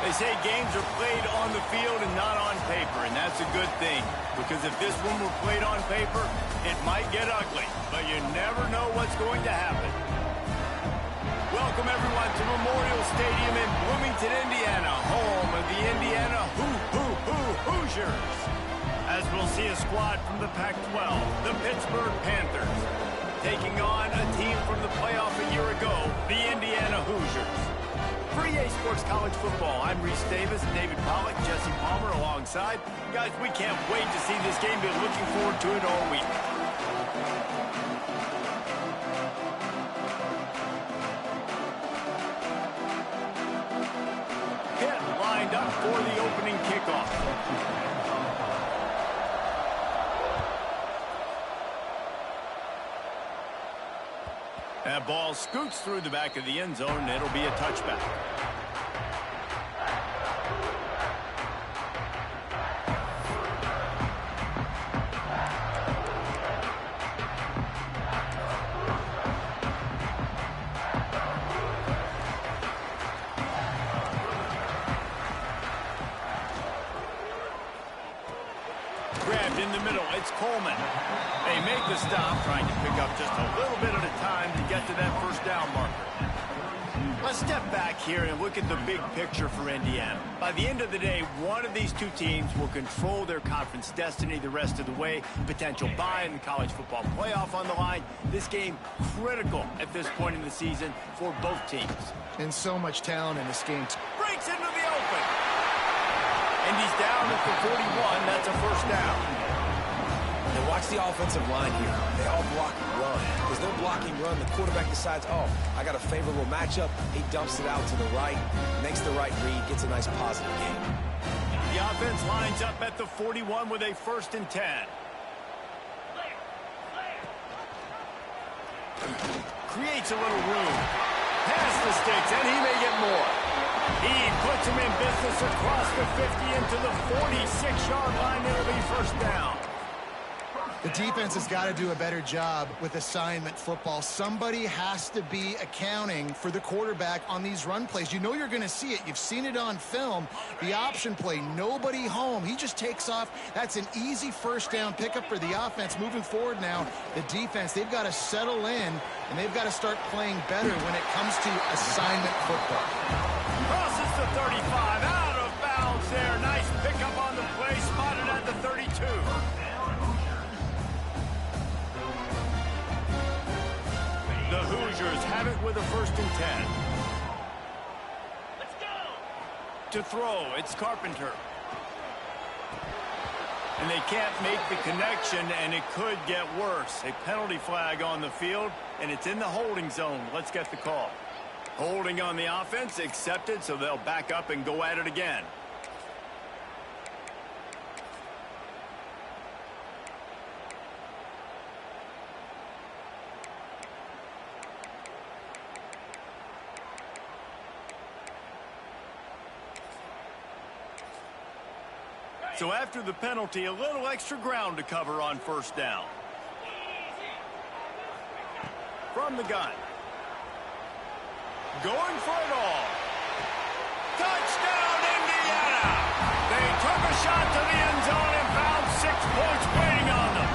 They say games are played on the field and not on paper, and that's a good thing. Because if this one were played on paper, it might get ugly. But you never know what's going to happen. Welcome, everyone, to Memorial Stadium in Bloomington, Indiana, home of the Indiana Hoosiers. As we'll see a squad from the Pac-12, the Pittsburgh Panthers, taking on a team from the playoff a year ago, the Indiana Hoosiers. For EA Sports College Football, I'm Reese Davis, David Pollack, Jesse Palmer alongside. Guys, we can't wait to see this game. Been looking forward to it all week. Pitt lined up for the opening kickoff. That ball scoots through the back of the end zone, and it'll be a touchback. Grabbed in the middle, it's Coleman. They make the stop, trying to pick up just a little bit at a time to get to that first down marker. Let's step back here and look at the big picture for Indiana. By the end of the day, one of these two teams will control their conference destiny the rest of the way. Potential bye in the college football playoff on the line. This game critical at this point in the season for both teams. And so much talent in this game. Breaks into the open. And he's down at the 41. That's a first down. And watch the offensive line here. They all block run. Because they're blocking run, the quarterback decides, oh, I got a favorable matchup. He dumps it out to the right, makes the right read, gets a nice positive gain. The offense lines up at the 41 with a 1st and 10. Creates a little room. Past the sticks, and he may get more. He puts him in business across the 50 into the 46-yard line. It'll be first down. The defense has got to do a better job with assignment football. Somebody has to be accounting for the quarterback on these run plays. You know you're going to see it. You've seen it on film. The option play, nobody home. He just takes off. That's an easy first down pickup for the offense. Moving forward now, the defense, they've got to settle in, and they've got to start playing better when it comes to assignment football. Crosses the 35, out of bounds there. Nice pickup on the play, spotted at the 32. The Hoosiers have it with a 1st and 10. Let's go! To throw, it's Carpenter. And they can't make the connection, and it could get worse. A penalty flag on the field, and it's in the holding zone. Let's get the call. Holding on the offense, accepted, so they'll back up and go at it again. So after the penalty, a little extra ground to cover on 1st down. From the gun. Going for it all. Touchdown, Indiana! They took a shot to the end zone and found 6 points waiting on them.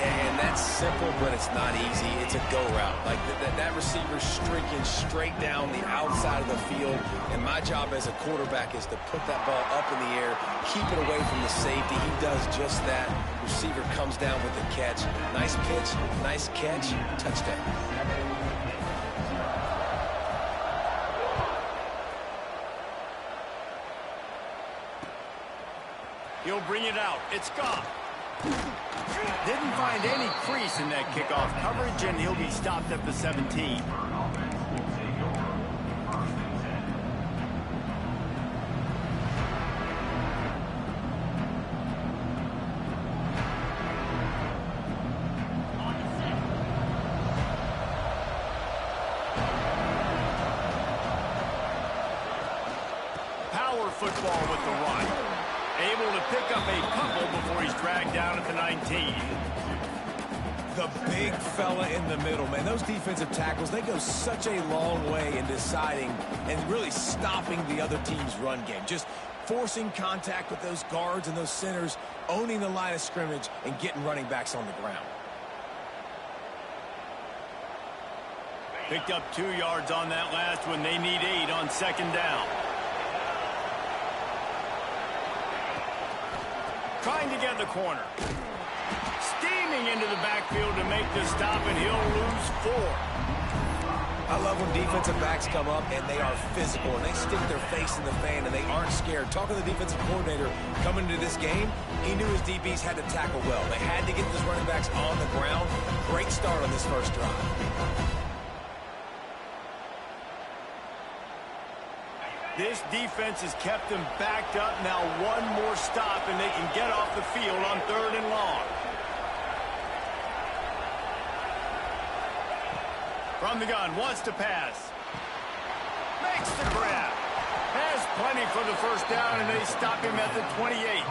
Yeah, and that's simple, but it's not easy. It's a go route. Like that receiver's streaking straight down the outside of the field, and my job as a quarterback is to put that ball up in the air, keep it away from the safety. He does just that. Receiver comes down with the catch. Nice pitch, nice catch, touchdown. He'll bring it out. It's Goff. Didn't find any crease in that kickoff coverage, and he'll be stopped at the 17. Power football with the run. Able to pick up a couple before he's dragged down at the 19. The The big fella in the middle, man. Those defensive tackles, they go such a long way in deciding and really stopping the other team's run game. Just forcing contact with those guards and those centers, owning the line of scrimmage, and getting running backs on the ground. Picked up 2 yards on that last one. They need 8 on second down. Trying to get the corner. Steaming into the backfield to make the stop, and he'll lose 4. I love when defensive backs come up and they are physical and they stick their face in the fan and they aren't scared. Talking to the defensive coordinator coming into this game, he knew his DBs had to tackle well. They had to get those running backs on the ground. Great start on this first drive. This defense has kept them backed up. Now one more stop and they can get off the field on 3rd and long. From the gun, wants to pass. Makes the grab. Has plenty for the first down, and they stop him at the 28.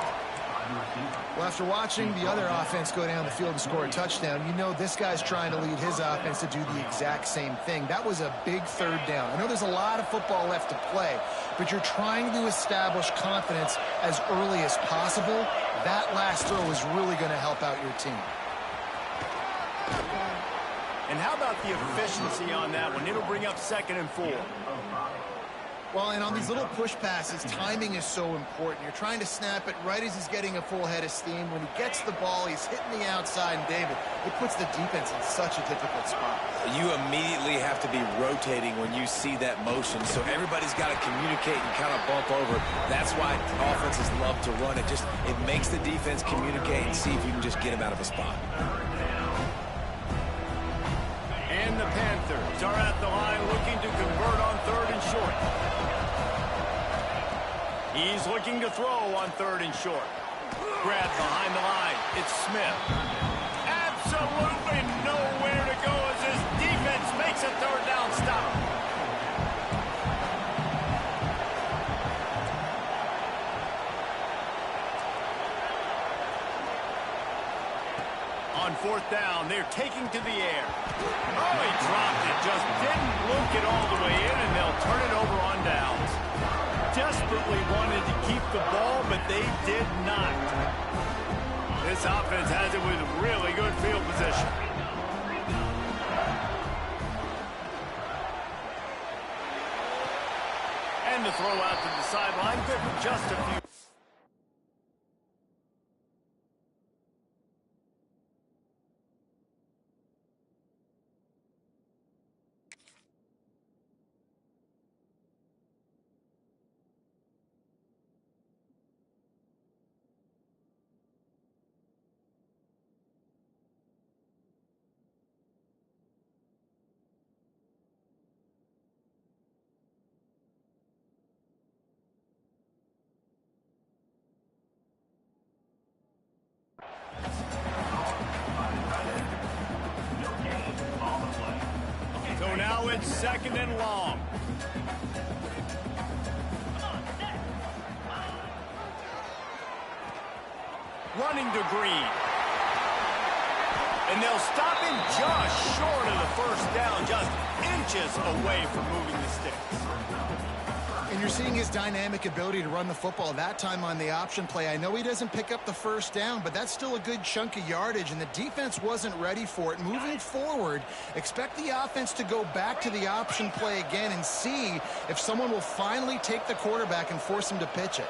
Well, after watching the other offense go down the field and score a touchdown, you know this guy's trying to lead his offense to do the exact same thing. That was a big 3rd down. I know there's a lot of football left to play, but you're trying to establish confidence as early as possible. That last throw is really going to help out your team. And how about the efficiency on that one? It'll bring up 2nd and 4. Well, and on these little push passes, timing is so important. You're trying to snap it right as he's getting a full head of steam. When he gets the ball, he's hitting the outside, and David, it puts the defense in such a difficult spot. You immediately have to be rotating when you see that motion, so everybody's got to communicate and kind of bump over. That's why offenses love to run it. It makes the defense communicate and see if you can just get him out of a spot. And the Panthers are at the line looking to convert on 3rd and short. He's looking to throw on 3rd and short. Grab behind the line. It's Smith. Absolutely nowhere to go as his defense makes a 3rd down stop. On 4th down, they're taking to the air. Oh, he dropped it. Just didn't look it all the way in, and they'll turn it over on downs. Desperately wanted to keep the ball, but they did not. This offense has it with really good field position. And the throw out to the sideline, good for just a few. So now it's 2nd and long. Running to Green. And they'll stop him just short of the first down, just inches away from moving the sticks. And you're seeing his dynamic ability to run the football, that time on the option play. I know he doesn't pick up the first down, but that's still a good chunk of yardage, and the defense wasn't ready for it. Moving forward, expect the offense to go back to the option play again and see if someone will finally take the quarterback and force him to pitch it.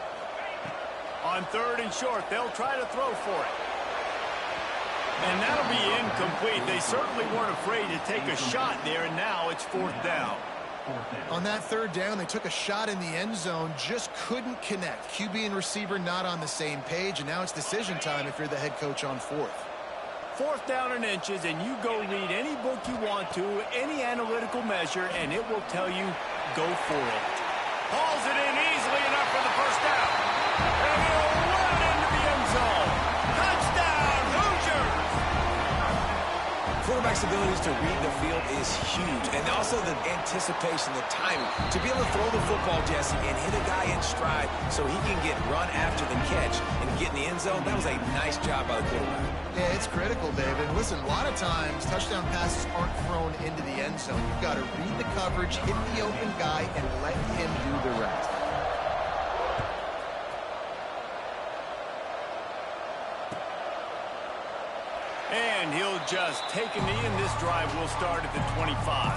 On 3rd and short, they'll try to throw for it. And that'll be incomplete. They certainly weren't afraid to take a shot there, and now it's 4th down. On that 3rd down, they took a shot in the end zone, just couldn't connect. QB and receiver not on the same page, and now it's decision time if you're the head coach on 4th. 4th down and inches, and you go read any book you want to, any analytical measure, and it will tell you, go for it. Hauls it in easily enough for the first down. And he'll run into the end zone. Touchdown, Hoosiers! quarterback's abilities to read the field is huge. And also the anticipation, the timing. To be able to throw the football, Jesse, and hit a guy in stride so he can get run after the catch and get in the end zone, that was a nice job by the quarterback. Yeah, it's critical, David. Listen, a lot of times touchdown passes aren't thrown into the end zone. You've got to read the coverage, hit the open guy, and let him do the rest. And he'll just take a knee, and this drive will start at the 25.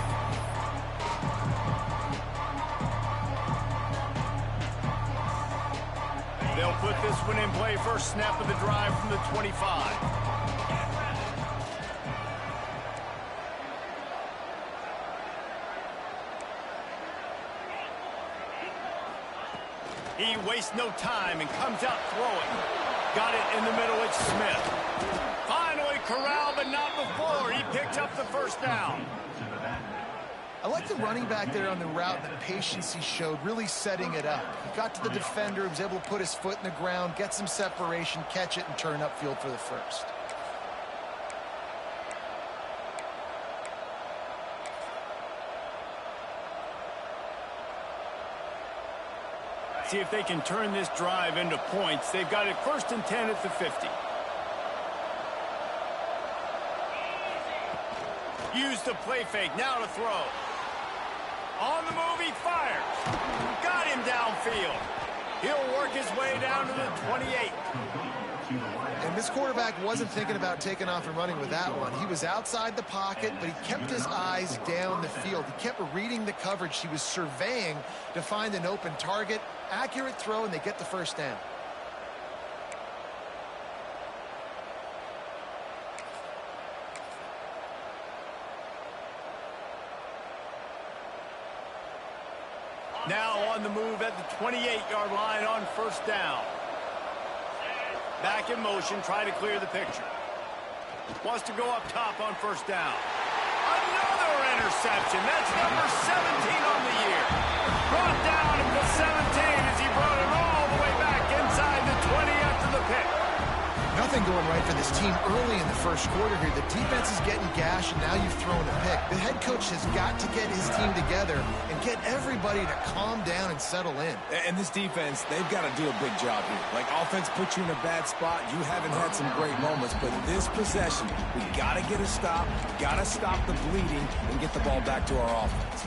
They'll put this one in play first snap of the drive from the 25. He wastes no time and comes out throwing. Got it in the middle, it's Smith. Finally corralled, but not before. He picked up the first down. I like the running back there on the route, the patience he showed, really setting it up. He got to the defender, was able to put his foot in the ground, get some separation, catch it, and turn upfield for the first. See if they can turn this drive into points. They've got it 1st and 10 at the 50. Use the play fake, now to throw. On the move, he fires. Got him downfield. He'll work his way down to the 28. And this quarterback wasn't thinking about taking off and running with that one. He was outside the pocket, but he kept his eyes down the field. He kept reading the coverage. He was surveying to find an open target. Accurate throw, and they get the first down. Now on the move at the 28-yard line on first down. Back in motion, try to clear the picture. Wants to go up top on first down. Another interception. That's number 17 on the year. Brought down at the 17 as he brought it all the way back inside the 20 after the pick. Nothing going right for this team early in the first quarter here. The defense is getting gashed, and now you've thrown a pick. The head coach has got to get his team together and get everybody to calm down and settle in. And this defense, they've got to do a big job here. Like, offense puts you in a bad spot. You haven't had some great moments, but this possession, we got to get a stop, got to stop the bleeding, and get the ball back to our offense.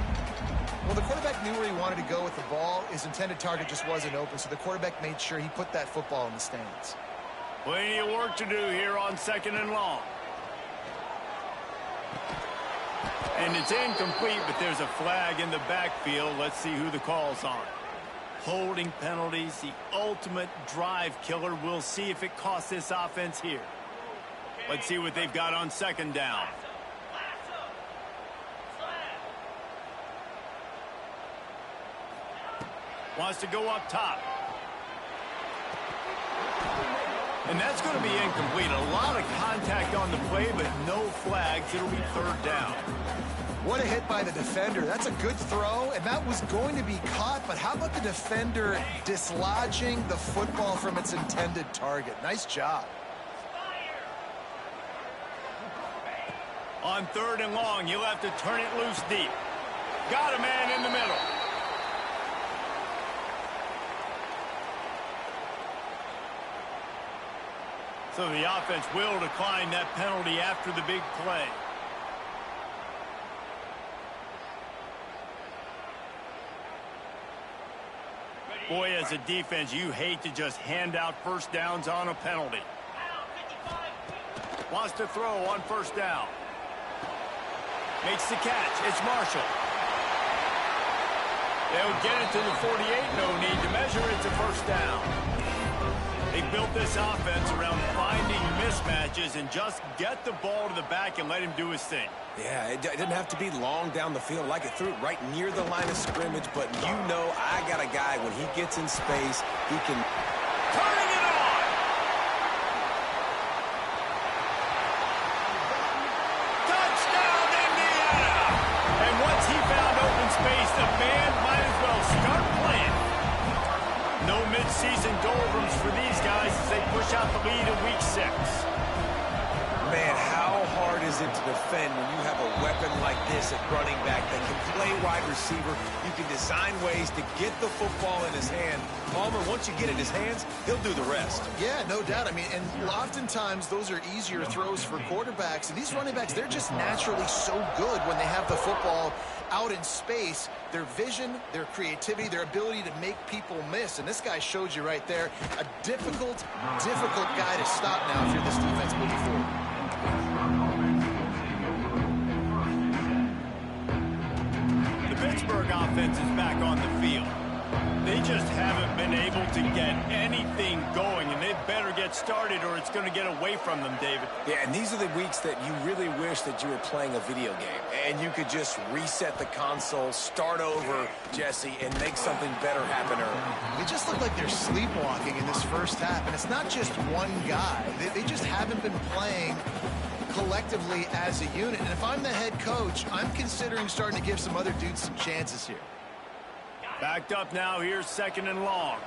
Well, the quarterback knew where he wanted to go with the ball. His intended target just wasn't open, so the quarterback made sure he put that football in the stands. Plenty of work to do here on 2nd and long. And it's incomplete, but there's a flag in the backfield. Let's see who the call's on. Holding penalties, the ultimate drive killer. We'll see if it costs this offense here. Let's see what they've got on 2nd down. Wants to go up top. And that's going to be incomplete. A lot of contact on the play, but no flags. It'll be 3rd down. What a hit by the defender. That's a good throw, and that was going to be caught, but how about the defender dislodging the football from its intended target? Nice job. On 3rd and long, you'll have to turn it loose deep. Got a man in the middle. So the offense will decline that penalty after the big play. Boy, as a defense, you hate to just hand out first downs on a penalty. Wants to throw on first down. Makes the catch. It's Marshall. They'll get it to the 48. No need to measure. It's a first down. They built this offense around finding mismatches and just get the ball to the back and let him do his thing. Yeah, it didn't have to be long down the field. Like it threw it right near the line of scrimmage, but you know I got a guy, when he gets in space, he can... Turning it on! Touchdown, Indiana! And once he found open space, the band might as well start playing. No midseason doldrums for these guys as they push out the lead in week 6. Man, how hard is reason to defend when you have a weapon like this at running back that can play wide receiver. You can design ways to get the football in his hand. Palmer, once you get it in his hands, he'll do the rest. Yeah, no doubt. I mean, and oftentimes those are easier throws for quarterbacks. And these running backs, they're just naturally so good when they have the football out in space. Their vision, their creativity, their ability to make people miss. And this guy showed you right there, a difficult guy to stop now if you're this defense moving forward. The Pittsburgh offense is back on the field. They just haven't been able to get anything going, and they better get started or it's going to get away from them, David. Yeah, and these are the weeks that you really wish that you were playing a video game and you could just reset the console, start over, Jesse, and make something better happen early. They just look like they're sleepwalking in this first half, and it's not just one guy. They just haven't been playing collectively as a unit. And if I'm the head coach, I'm considering starting to give some other dudes some chances here. Backed up now. Here's 2nd and long.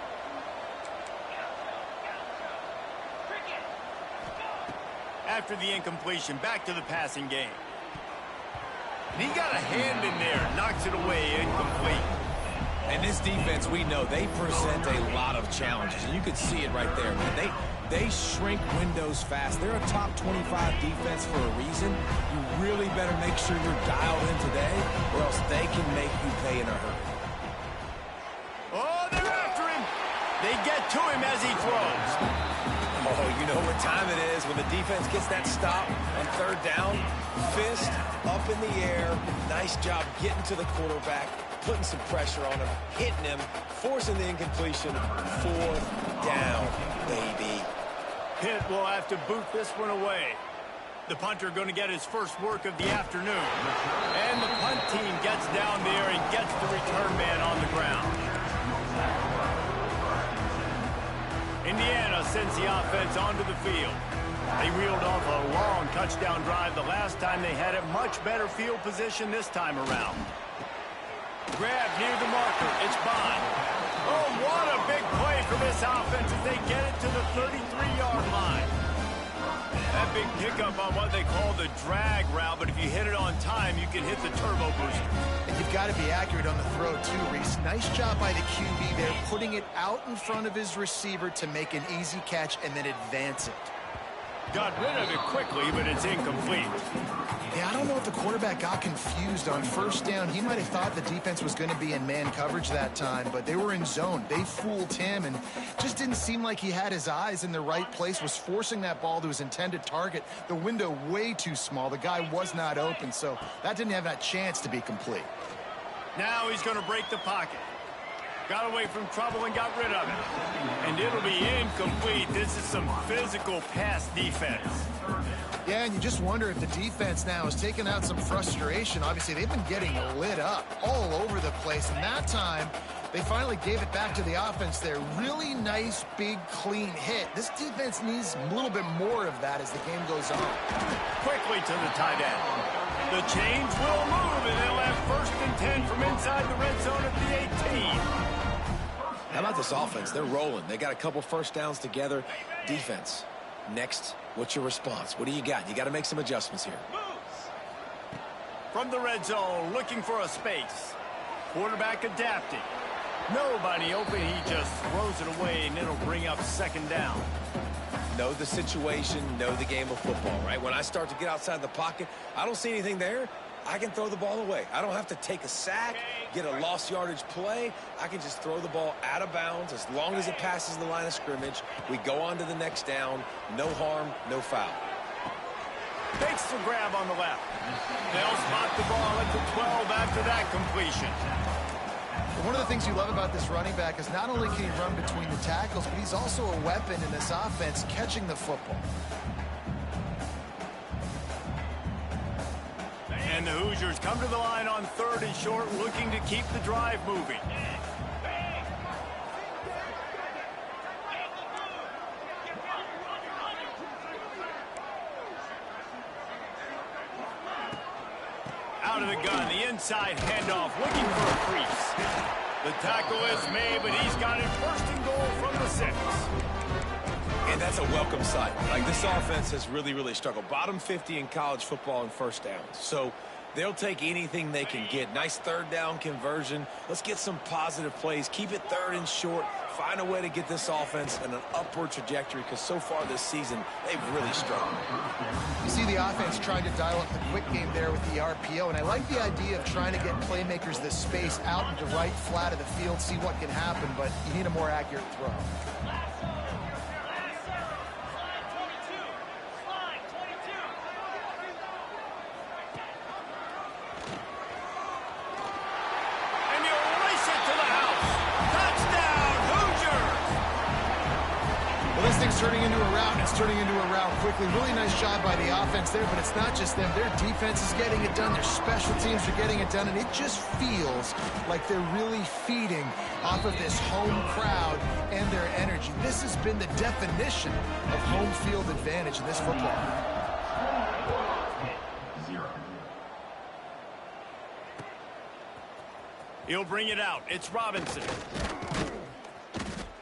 After the incompletion, back to the passing game. And he got a hand in there, knocks it away, incomplete. And this defense, we know, they present a lot of challenges. And you can see it right there, man. They shrink windows fast. They're a top 25 defense for a reason. You really better make sure you're dialed in today, or else they can make you pay in a hurry. Oh, they're after him. They get to him as he throws. Oh, you know what time it is when the defense gets that stop on 3rd down. Fist up in the air. Nice job getting to the quarterback, putting some pressure on him, hitting him, forcing the incompletion. 4th down, baby. Pitt will have to boot this one away. The punter going to get his first work of the afternoon. And the punt team gets down there and gets the return man on the ground. Indiana sends the offense onto the field. They reeled off a long touchdown drive the last time they had a much better field position this time around. Grab near the marker. It's Bond. Oh, what a big play for this offense as they get it to the 33-yard line. That big pickup on what they call the drag route, but if you hit it on time, you can hit the turbo booster. And you've got to be accurate on the throw, too, Reese. Nice job by the QB there, putting it out in front of his receiver to make an easy catch and then advance it. Got rid of it quickly, but it's incomplete. Yeah, I don't know if the quarterback got confused on 1st down. He might have thought the defense was going to be in man coverage that time, but they were in zone. They fooled him and just didn't seem like he had his eyes in the right place, was forcing that ball to his intended target. The window way too small. The guy was not open, so that didn't have that chance to be complete. Now he's going to break the pocket. Got away from trouble and got rid of it. And it'll be incomplete. This is some physical pass defense. Yeah, and you just wonder if the defense now is taking out some frustration. Obviously, they've been getting lit up all over the place. And that time, they finally gave it back to the offense there. Really nice, big, clean hit. This defense needs a little bit more of that as the game goes on. Quickly to the tight end. The chains will move, and they'll have 1st and 10 from inside the red zone at the 18. How about this offense? They're rolling. They got a couple 1st downs together. Defense. Next, what's your response? What do you got? You got to make some adjustments here. From the red zone, looking for a space. Quarterback adapting. Nobody open. He just throws it away, and it'll bring up 2nd down. Know the situation, know the game of football, right? When I start to get outside the pocket, I don't see anything there. I can throw the ball away. I don't have to take a sack, get a lost yardage play. I can just throw the ball out of bounds as long as it passes the line of scrimmage. We go on to the next down. No harm, no foul. Takes the grab on the left. They'll spot the ball at the 12 after that completion. One of the things you love about this running back is not only can he run between the tackles, but he's also a weapon in this offense catching the football. And the Hoosiers come to the line on 3rd and short, looking to keep the drive moving. Out of the gun, the inside handoff, looking for a crease. The tackle is made, but he's got it 1st and goal from the 6. And that's a welcome sight. Like, this offense has really struggled. Bottom 50 in college football in first downs. So they'll take anything they can get. Nice third down conversion. Let's get some positive plays. Keep it third and short. Find a way to get this offense in an upward trajectory, because so far this season, they've really struggled. You see the offense trying to dial up the quick game there with the RPO, and I like the idea of trying to get playmakers this space out into right flat of the field, see what can happen, but you need a more accurate throw. This thing's turning into a rout, and it's turning into a rout quickly. Really nice job by the offense there, but it's not just them. Their defense is getting it done. Their special teams are getting it done, and it just feels like they're really feeding off of this home crowd and their energy. This has been the definition of home field advantage in this football game. He'll bring it out. It's Robinson.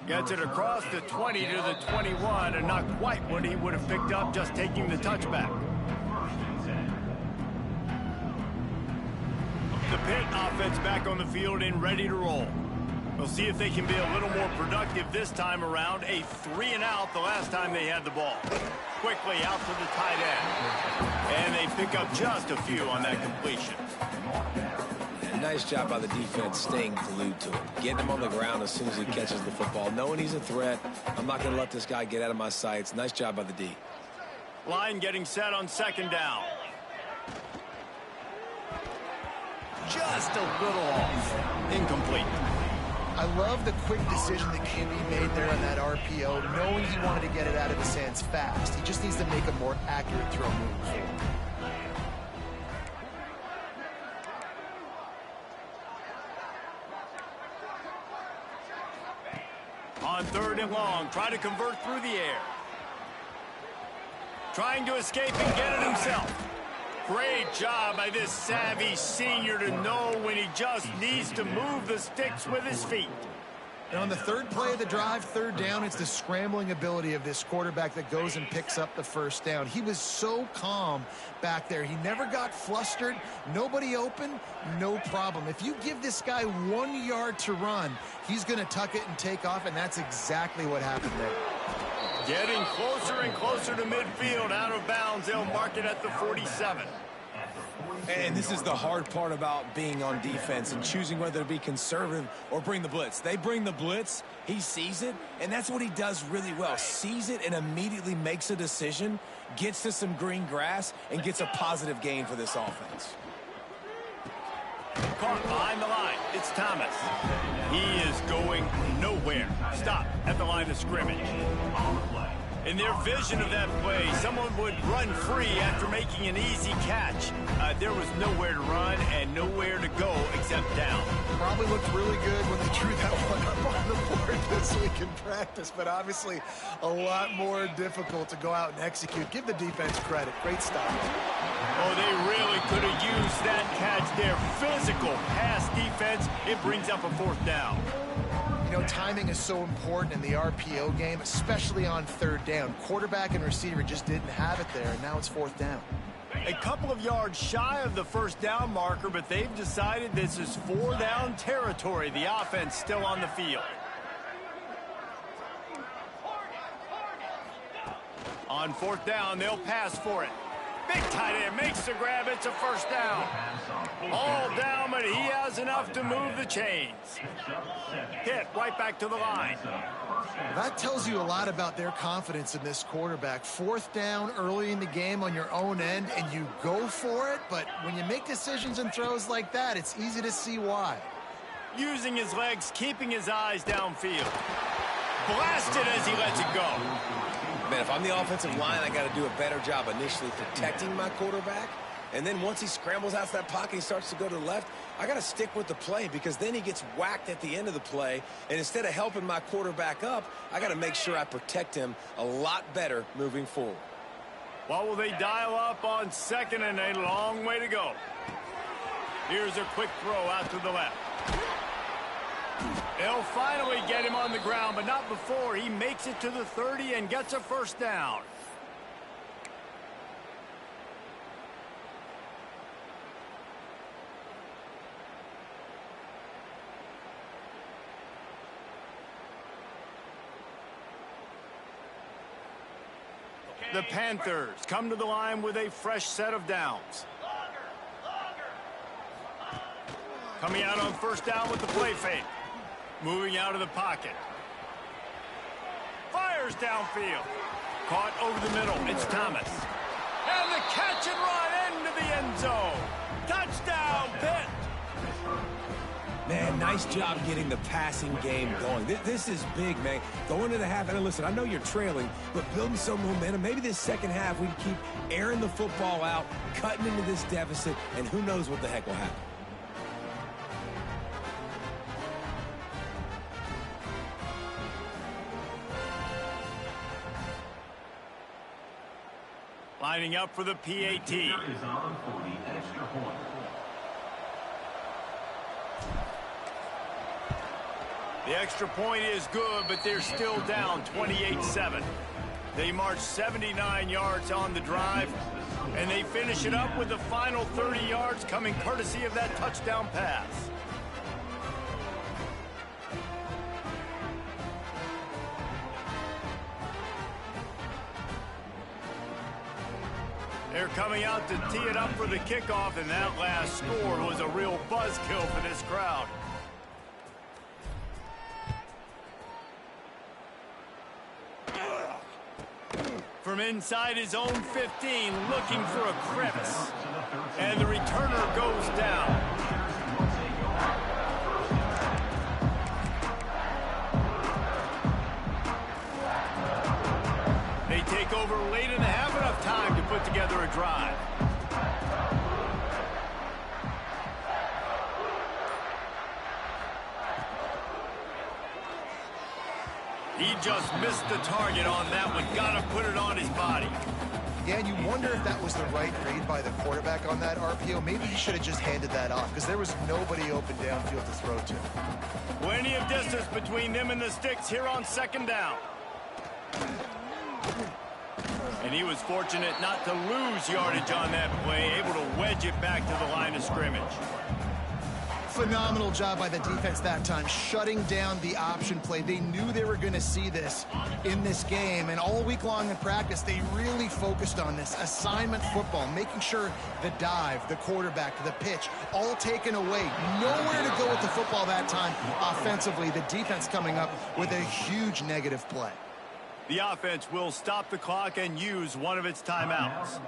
Gets it across the 20 to the 21, and not quite what he would have picked up just taking the touchback. The Pitt offense back on the field and ready to roll. We'll see if they can be a little more productive this time around. A 3-and-out the last time they had the ball. Quickly out to the tight end. And they pick up just a few on that completion. Nice job by the defense staying glued to it. Getting him on the ground as soon as he catches the football. Knowing he's a threat. I'm not going to let this guy get out of my sights. Nice job by the D. Line getting set on second down. Just a little off. Incomplete. I love the quick decision that QB made there on that RPO, knowing he wanted to get it out of his hands fast. He just needs to make a more accurate throw moving forward. On third and long, try to convert through the air. Trying to escape and get it himself. Great job by this savvy senior to know when he just needs to move the sticks with his feet. And on the third play of the drive, third down, it's the scrambling ability of this quarterback that goes and picks up the first down. He was so calm back there. He never got flustered. Nobody open, no problem. If you give this guy 1 yard to run, he's going to tuck it and take off, and that's exactly what happened there. Getting closer and closer to midfield, out of bounds. They'll mark it at the 47. And this is the hard part about being on defense and choosing whether to be conservative or bring the blitz. They bring the blitz, he sees it, and that's what he does really well. Sees it and immediately makes a decision, gets to some green grass, and gets a positive gain for this offense. Caught behind the line. It's Thomas. He is going nowhere. Stop at the line of scrimmage. In their vision of that play, someone would run free after making an easy catch. There was nowhere to run and nowhere to go except down. Probably looked really good when they drew that one up on the board this week in practice, but obviously a lot more difficult to go out and execute. Give the defense credit. Great stop. Oh, they really could have used that catch there. Physical pass defense. It brings up a fourth down. You know, timing is so important in the RPO game, especially on third down. Quarterback and receiver just didn't have it there, and now it's fourth down. A couple of yards shy of the first down marker, but they've decided this is 4-down territory. The offense still on the field. On fourth down, they'll pass for it. Big tight end makes the grab. It's a first down. All down, but he has enough to move the chains. Hit right back to the line. That tells you a lot about their confidence in this quarterback. Fourth down early in the game on your own end, and you go for it. But when you make decisions and throws like that, it's easy to see why. Using his legs, keeping his eyes downfield. Blasted as he lets it go. Man, if I'm the offensive line, I got to do a better job initially protecting my quarterback. And then once he scrambles out of that pocket, he starts to go to the left, I got to stick with the play, because then he gets whacked at the end of the play. And instead of helping my quarterback up, I got to make sure I protect him a lot better moving forward. What will they dial up on second, and a long way to go? Here's a quick throw out to the left. They'll finally get him on the ground, but not before he makes it to the 30 and gets a first down. The Panthers come to the line with a fresh set of downs. Coming out on first down with the play fake. Moving out of the pocket. Fires downfield. Caught over the middle. It's Thomas. And the catch and run into the end zone. Touchdown, Pitt. Man, nice job getting the passing game going. This is big, man. Going into the half, and listen, I know you're trailing, but building some momentum. Maybe this second half we can keep airing the football out, cutting into this deficit, and who knows what the heck will happen. Lining up for the PAT. The extra point is good, but they're still down 28-7. They march 79 yards on the drive, and they finish it up with the final 30 yards coming courtesy of that touchdown pass. They're coming out to tee it up for the kickoff, and that last score was a real buzzkill for this crowd. From inside his own 15, looking for a crevice. And the returner goes down. They take over late and have enough time to put together a drive. He just missed the target on that one. Got to put it on his body. Yeah, and you wonder if that was the right read by the quarterback on that RPO. Maybe he should have just handed that off because there was nobody open downfield to throw to. Plenty of distance between them and the sticks here on second down. And he was fortunate not to lose yardage on that play, able to wedge it back to the line of scrimmage. Phenomenal job by the defense that time, shutting down the option play. They knew they were going to see this in this game, and all week long in practice, they really focused on this assignment football, making sure the dive, the quarterback, the pitch, all taken away. Nowhere to go with the football that time offensively. The defense coming up with a huge negative play. The offense will stop the clock and use one of its timeouts.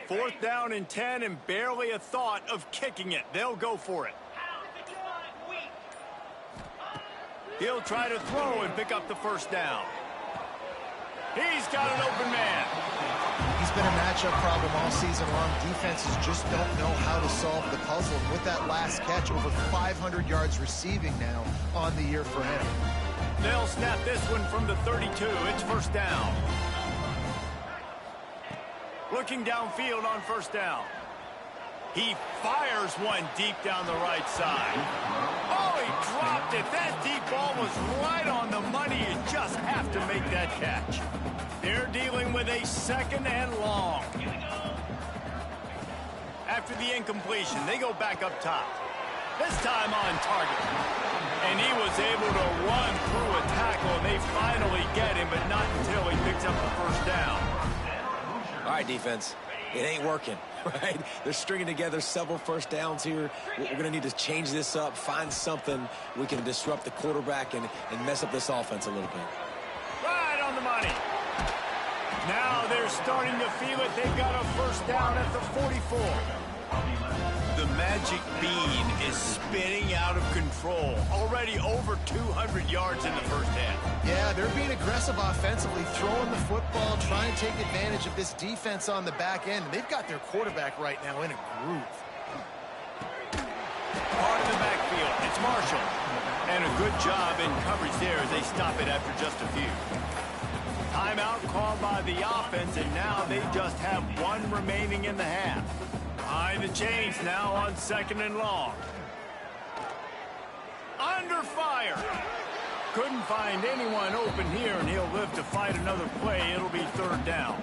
Fourth down and 10 and barely a thought of kicking it. They'll go for it. He'll try to throw and pick up the first down. He's got an open man. He's been a matchup problem all season long. Defenses just don't know how to solve the puzzle. And with that last catch, over 500 yards receiving now on the year for him. They'll snap this one from the 32. It's first down. Looking downfield on first down. He fires one deep down the right side. Oh, he dropped it. That deep ball was right on the money. You just have to make that catch. They're dealing with a second and long. After the incompletion, they go back up top. This time on target. And he was able to run through a tackle, and they finally get him, but not until he picks up the first down. All right, defense, it ain't working, right? They're stringing together several first downs here. We're going to need to change this up, find something we can disrupt the quarterback and mess up this offense a little bit. Right on the money. Now they're starting to feel it. They've got a first down at the 44. The magic bean is spinning out of control. Already over 200 yards in the first half. Yeah, they're being aggressive offensively, throwing the football, trying to take advantage of this defense on the back end. They've got their quarterback right now in a groove. Part of the backfield, it's Marshall. And a good job in coverage there as they stop it after just a few. Timeout called by the offense, and now they just have one remaining in the half. Behind the chains now on 2nd and long. Under fire. Couldn't find anyone open here, and he'll live to fight another play. It'll be 3rd down.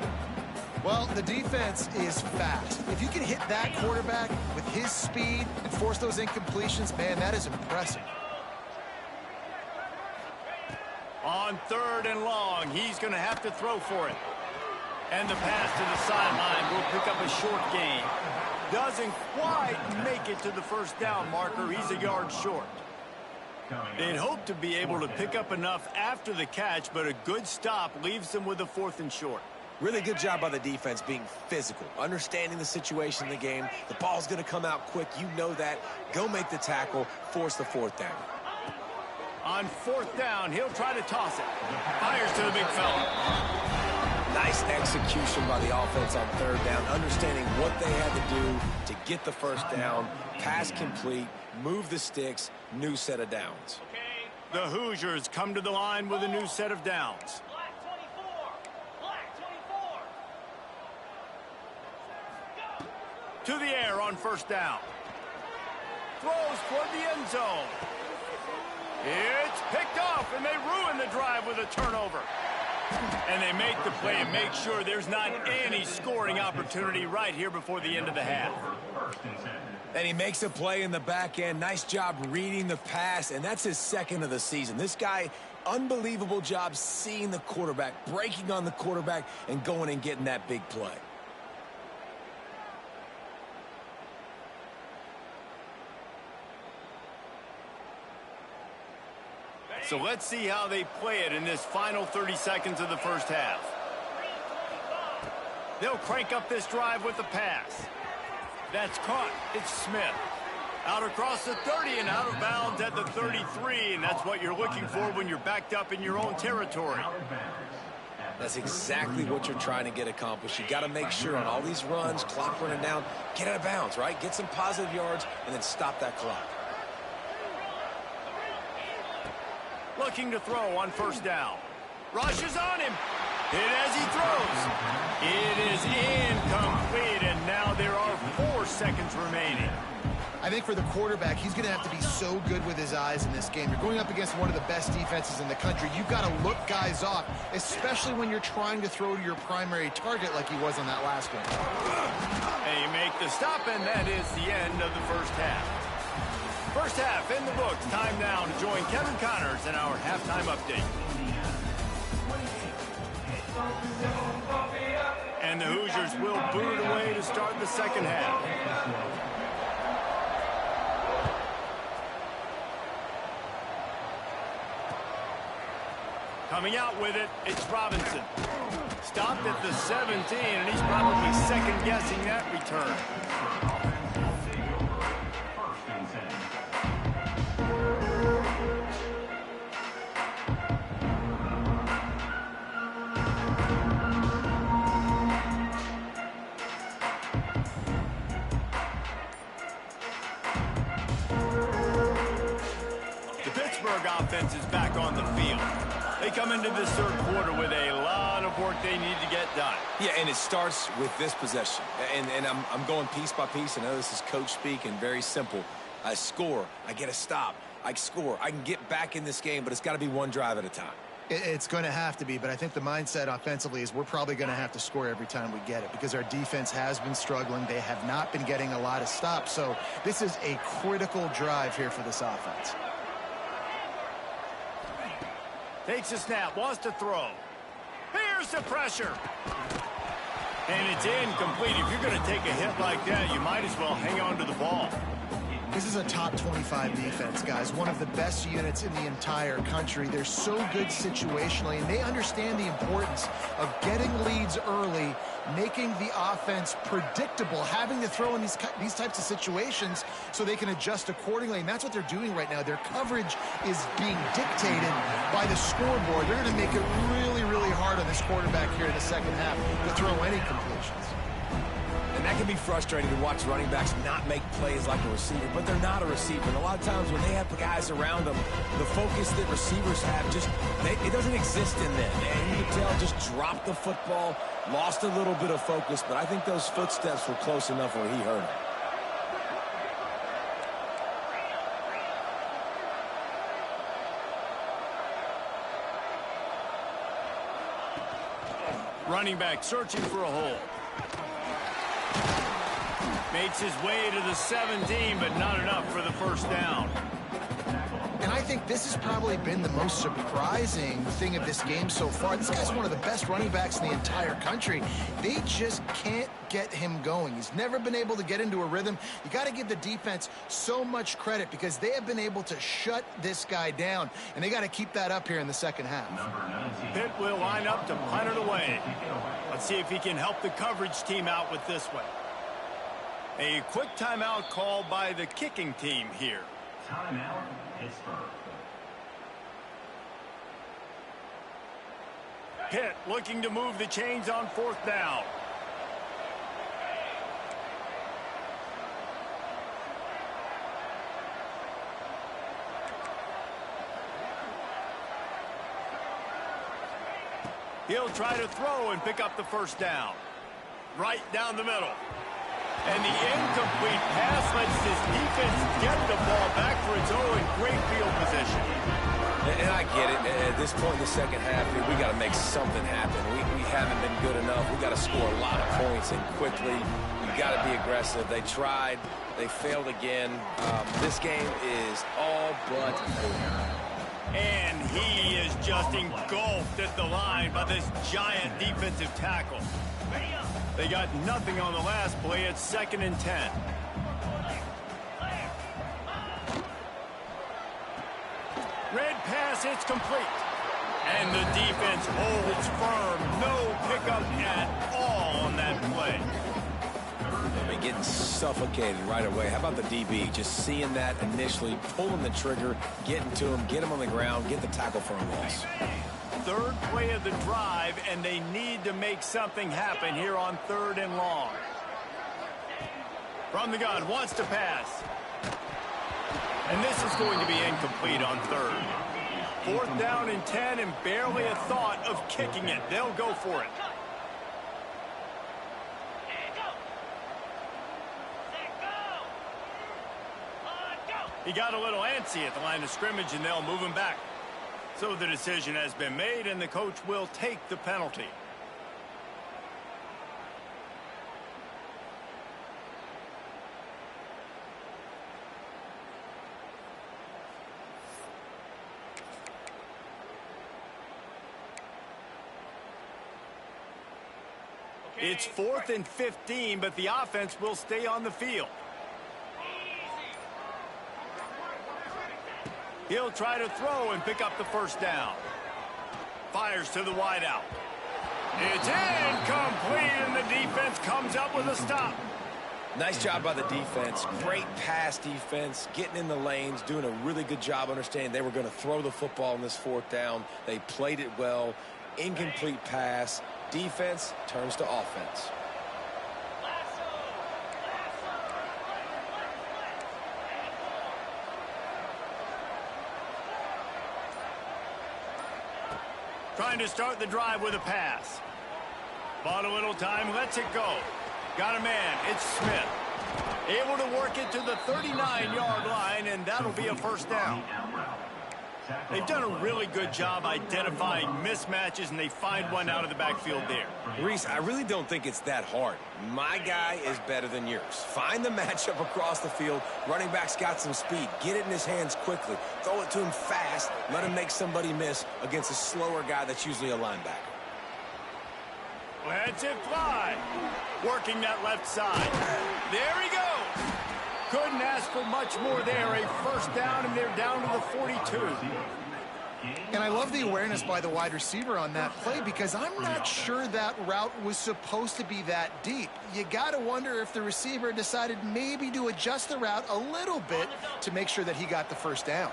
Well, the defense is fast. If you can hit that quarterback with his speed and force those incompletions, man, that is impressive. On 3rd and long, he's going to have to throw for it. And the pass to the sideline will pick up a short gain. Doesn't quite make it to the 1st down marker. He's a yard short. They'd hope to be able to pick up enough after the catch, but a good stop leaves them with a 4th and short. Really good job by the defense being physical, understanding the situation in the game. The ball's going to come out quick. You know that. Go make the tackle, force the 4th down. On 4th down, he'll try to toss it. Fires to the big fella. Nice execution by the offense on 3rd down, understanding what they had to do to get the 1st down, pass complete, move the sticks, new set of downs. The Hoosiers come to the line with a new set of downs. To the air on 1st down. Throws toward the end zone. It's picked off, and they ruin the drive with a turnover. And they make the play and make sure there's not any scoring opportunity right here before the end of the half. And he makes a play in the back end. Nice job reading the pass, and that's his 2nd of the season. This guy, unbelievable job seeing the quarterback, breaking on the quarterback, and going and getting that big play. So let's see how they play it in this final 30 seconds of the 1st half. They'll crank up this drive with the pass. That's caught. It's Smith. Out across the 30 and out of bounds at the 33, and that's what you're looking for when you're backed up in your own territory. That's exactly what you're trying to get accomplished. You got to make sure on all these runs, clock running down, get out of bounds, right? Get some positive yards and then stop that clock. Looking to throw on 1st down. Rushes on him. Hit as he throws. It is incomplete, and now there are 4 seconds remaining. I think for the quarterback, he's going to have to be so good with his eyes in this game. You're going up against one of the best defenses in the country. You've got to look guys off, especially when you're trying to throw to your primary target like he was on that last one. They make the stop, and that is the end of the 1st half. 1st half in the books. Time now to join Kevin Connors in our halftime update. And the Hoosiers will boot it away to start the 2nd half. Coming out with it, it's Robinson. Stopped at the 17, and he's probably second-guessing that return. Offense is back on the field. They come into this 3rd quarter with a lot of work they need to get done. Yeah, and it starts with this possession. And I'm going piece by piece. I know this is coach speak and very simple. I score. I get a stop. I score. I can get back in this game, but it's got to be one drive at a time. It's going to have to be, but I think the mindset offensively is we're probably going to have to score every time we get it because our defense has been struggling. They have not been getting a lot of stops. So this is a critical drive here for this offense. Takes a snap, wants to throw. Here's the pressure. And it's incomplete. If you're going to take a hit like that, you might as well hang on to the ball. This is a top 25 defense, guys. One of the best units in the entire country. They're so good situationally, and they understand the importance of getting leads early, making the offense predictable, having to throw in these types of situations so they can adjust accordingly. And that's what they're doing right now. Their coverage is being dictated by the scoreboard. They're going to make it really, really hard on this quarterback here in the second half to throw any completions. And that can be frustrating to watch running backs not make plays like a receiver, but they're not a receiver. And a lot of times when they have guys around them, the focus that receivers have it doesn't exist in them. And you can tell just dropped the football, lost a little bit of focus, but I think those footsteps were close enough where he heard it. Running back searching for a hole. Makes his way to the 17, but not enough for the first down. And I think this has probably been the most surprising thing of this game so far. This guy's one of the best running backs in the entire country. They just can't get him going. He's never been able to get into a rhythm. You got to give the defense so much credit because they have been able to shut this guy down, and they got to keep that up here in the second half. Pitt will line up to punt it away. Let's see if he can help the coverage team out with this one. A quick timeout called by the kicking team here. Timeout, Pittsburgh. Pitt looking to move the chains on fourth down. He'll try to throw and pick up the first down. Right down the middle. And the incomplete pass lets this defense get the ball back for its own great field position. And I get it. At this point in the second half, we got to make something happen. We haven't been good enough. We got to score a lot of points and quickly. We got to be aggressive. They tried. They failed again. This game is all but over. And he is just engulfed at the line by this giant defensive tackle. They got nothing on the last play. It's 2nd and 10. Red pass, it's complete. And the defense holds firm. No pickup at all on that play. They've been getting suffocated right away. How about the DB? Just seeing that initially, pulling the trigger, getting to him, get him on the ground, get the tackle for a loss. Third play of the drive, and they need to make something happen here on 3rd and long. From the gun, wants to pass. And this is going to be incomplete on 3rd. 4th down and 10, and barely a thought of kicking it. They'll go for it. He got a little antsy at the line of scrimmage, and they'll move him back. So the decision has been made, and the coach will take the penalty. It's 4th and 15, but the offense will stay on the field. He'll try to throw and pick up the first down. Fires to the wideout. It's incomplete, and the defense comes up with a stop. Nice job by the defense. Great pass defense, getting in the lanes, doing a really good job understanding they were going to throw the football in this 4th down. They played it well. Incomplete pass. Defense turns to offense. Trying to start the drive with a pass. Bought a little time, lets it go. Got a man, it's Smith. Able to work it to the 39-yard line, and that'll be a first down. They've done a really good job identifying mismatches, and they find one out of the backfield there. Reese, I really don't think it's that hard. My guy is better than yours. Find the matchup across the field. Running back's got some speed. Get it in his hands quickly. Throw it to him fast. Let him make somebody miss against a slower guy that's usually a linebacker. Lets it fly. Working that left side. There he goes. Couldn't ask for much more there. A first down, and they're down to the 42. And I love the awareness by the wide receiver on that play because I'm not sure that route was supposed to be that deep. You got to wonder if the receiver decided maybe to adjust the route a little bit to make sure that he got the first down.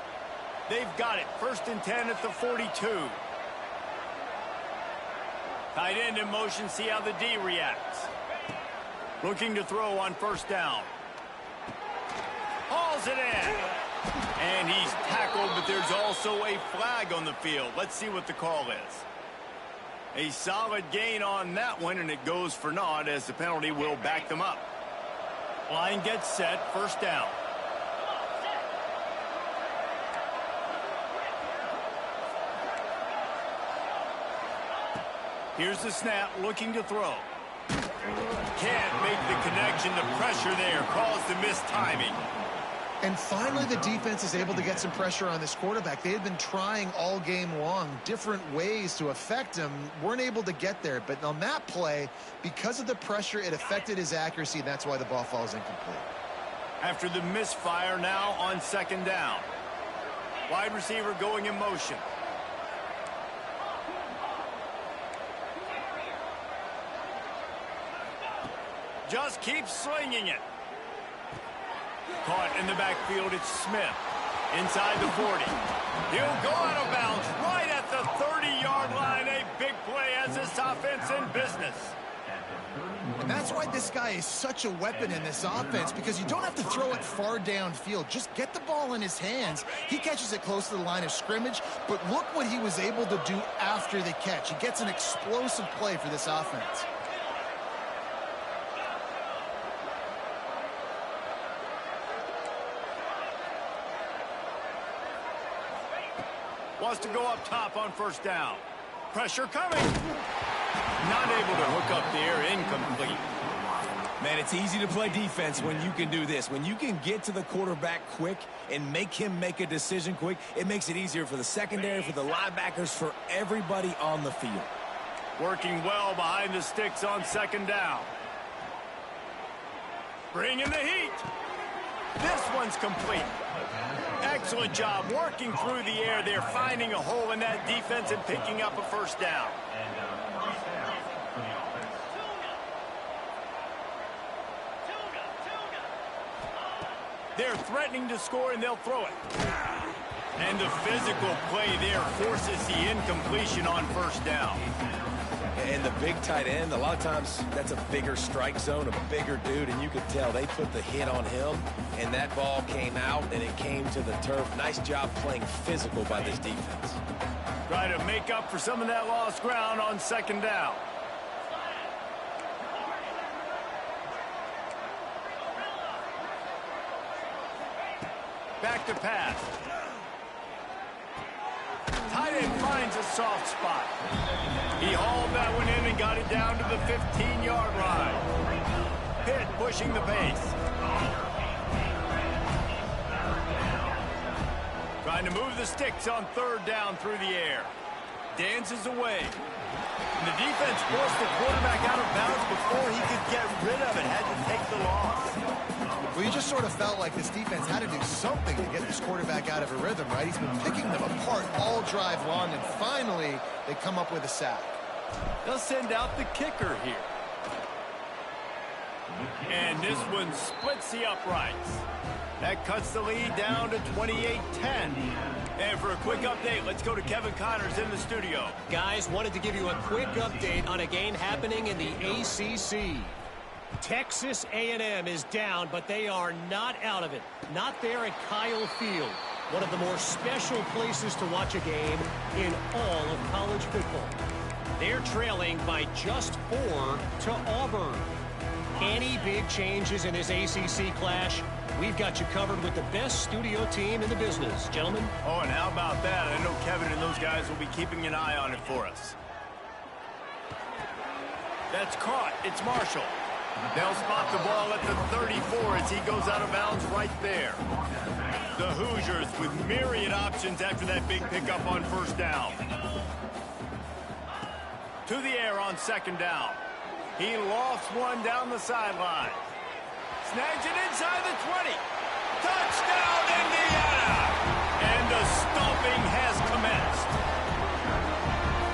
They've got it. 1st and 10 at the 42. Tight end in motion. See how the D reacts. Looking to throw on 1st down. Hauls it in. And he's tackled, but there's also a flag on the field. Let's see what the call is. A solid gain on that one, and it goes for naught as the penalty will back them up. Line gets set. 1st down. Here's the snap, looking to throw. Can't make the connection. The pressure there caused the missed timing. And finally, the defense is able to get some pressure on this quarterback. They had been trying all game long, different ways to affect him, weren't able to get there. But on that play, because of the pressure, it affected his accuracy, and that's why the ball falls incomplete. After the misfire, now on 2nd down. Wide receiver going in motion. Just keeps slinging it. Caught in the backfield, it's Smith. Inside the 40. He'll go out of bounds right at the 30-yard line. A big play as this offense in business. And that's why this guy is such a weapon in this offense, because you don't have to throw it far downfield. Just get the ball in his hands. He catches it close to the line of scrimmage, but look what he was able to do after the catch. He gets an explosive play for this offense. Wants to go up top on 1st down. Pressure coming. Not able to hook up there. Incomplete. Man, it's easy to play defense when you can do this. When you can get to the quarterback quick and make him make a decision quick, it makes it easier for the secondary, for the linebackers, for everybody on the field. Working well behind the sticks on 2nd down. Bringing the heat. This one's complete. Excellent job working through the air there, finding a hole in that defense and picking up a 1st down. They're threatening to score, and they'll throw it. And the physical play there forces the incompletion on 1st down. And the big tight end, a lot of times that's a bigger strike zone, a bigger dude, and you could tell they put the hit on him, and that ball came out, and it came to the turf. Nice job playing physical by this defense. Try to make up for some of that lost ground on 2nd down. Back to pass. Tight end finds a soft spot. He hauled that one in and got it down to the 15-yard line. Pitt pushing the pace. Trying to move the sticks on 3rd down through the air. Dances away. And the defense forced the quarterback out of bounds before he could get rid of it. Had to take the loss. Well, you just sort of felt like this defense had to do something to get this quarterback out of a rhythm, right? He's been picking them apart all drive long, and finally they come up with a sack. They'll send out the kicker here. And this one splits the uprights. That cuts the lead down to 28-10. And for a quick update, let's go to Kevin Connors in the studio. Guys, wanted to give you a quick update on a game happening in the ACC. Texas A&M is down, but they are not out of it. Not there at Kyle Field, one of the more special places to watch a game in all of college football. They're trailing by just 4 to Auburn. Any big changes in this ACC clash? We've got you covered with the best studio team in the business, gentlemen. Oh, and how about that? I know Kevin and those guys will be keeping an eye on it for us. That's caught. It's Marshall. They'll spot the ball at the 34 as he goes out of bounds right there. The Hoosiers with myriad options after that big pickup on 1st down. To the air on 2nd down. He lofts one down the sideline. Snags it inside the 20. Touchdown, Indiana! And the stomping has commenced.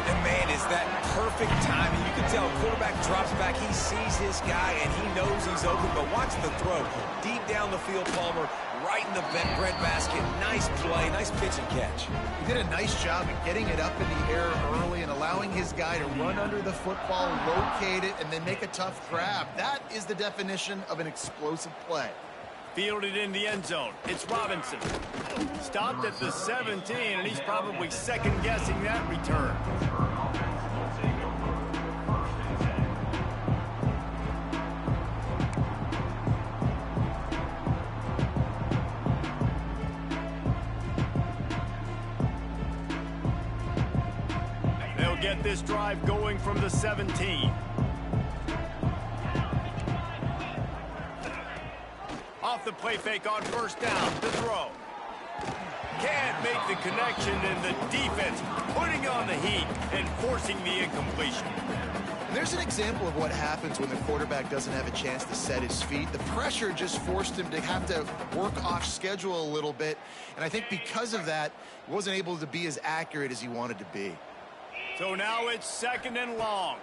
And man, is that perfect timing. You can tell quarterback drops back. He sees his guy, and he knows he's open. But watch the throw. Deep down the field, Palmer, right in the breadbasket. Nice play, nice pitch and catch. He did a nice job of getting it up in the air early and allowing his guy to run under the football, locate it, and then make a tough grab. That is the definition of an explosive play. Fielded in the end zone. It's Robinson. Stopped at the 17, and he's probably second-guessing that return. They'll get this drive going from the 17. Off the play fake on first down. The throw. Can't make the connection, and the defense putting on the heat and forcing the incompletion. There's an example of what happens when the quarterback doesn't have a chance to set his feet. The pressure just forced him to have to work off schedule a little bit, and I think because of that, he wasn't able to be as accurate as he wanted to be. So now it's second and long.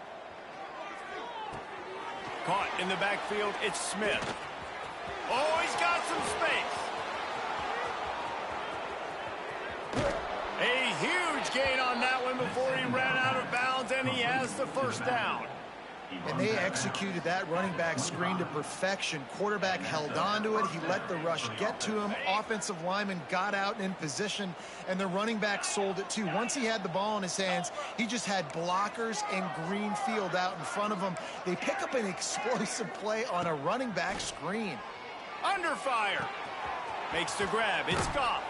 Caught in the backfield, it's Smith. Oh, he's got some space. A huge gain on that one before he ran out of bounds, and he has the first down. And they executed that running back screen to perfection. Quarterback held on to it. He let the rush get to him. Offensive lineman got out in position, and the running back sold it too. Once he had the ball in his hands, he just had blockers and green field out in front of him. They pick up an explosive play on a running back screen. Under fire. Makes the grab. It's Goff.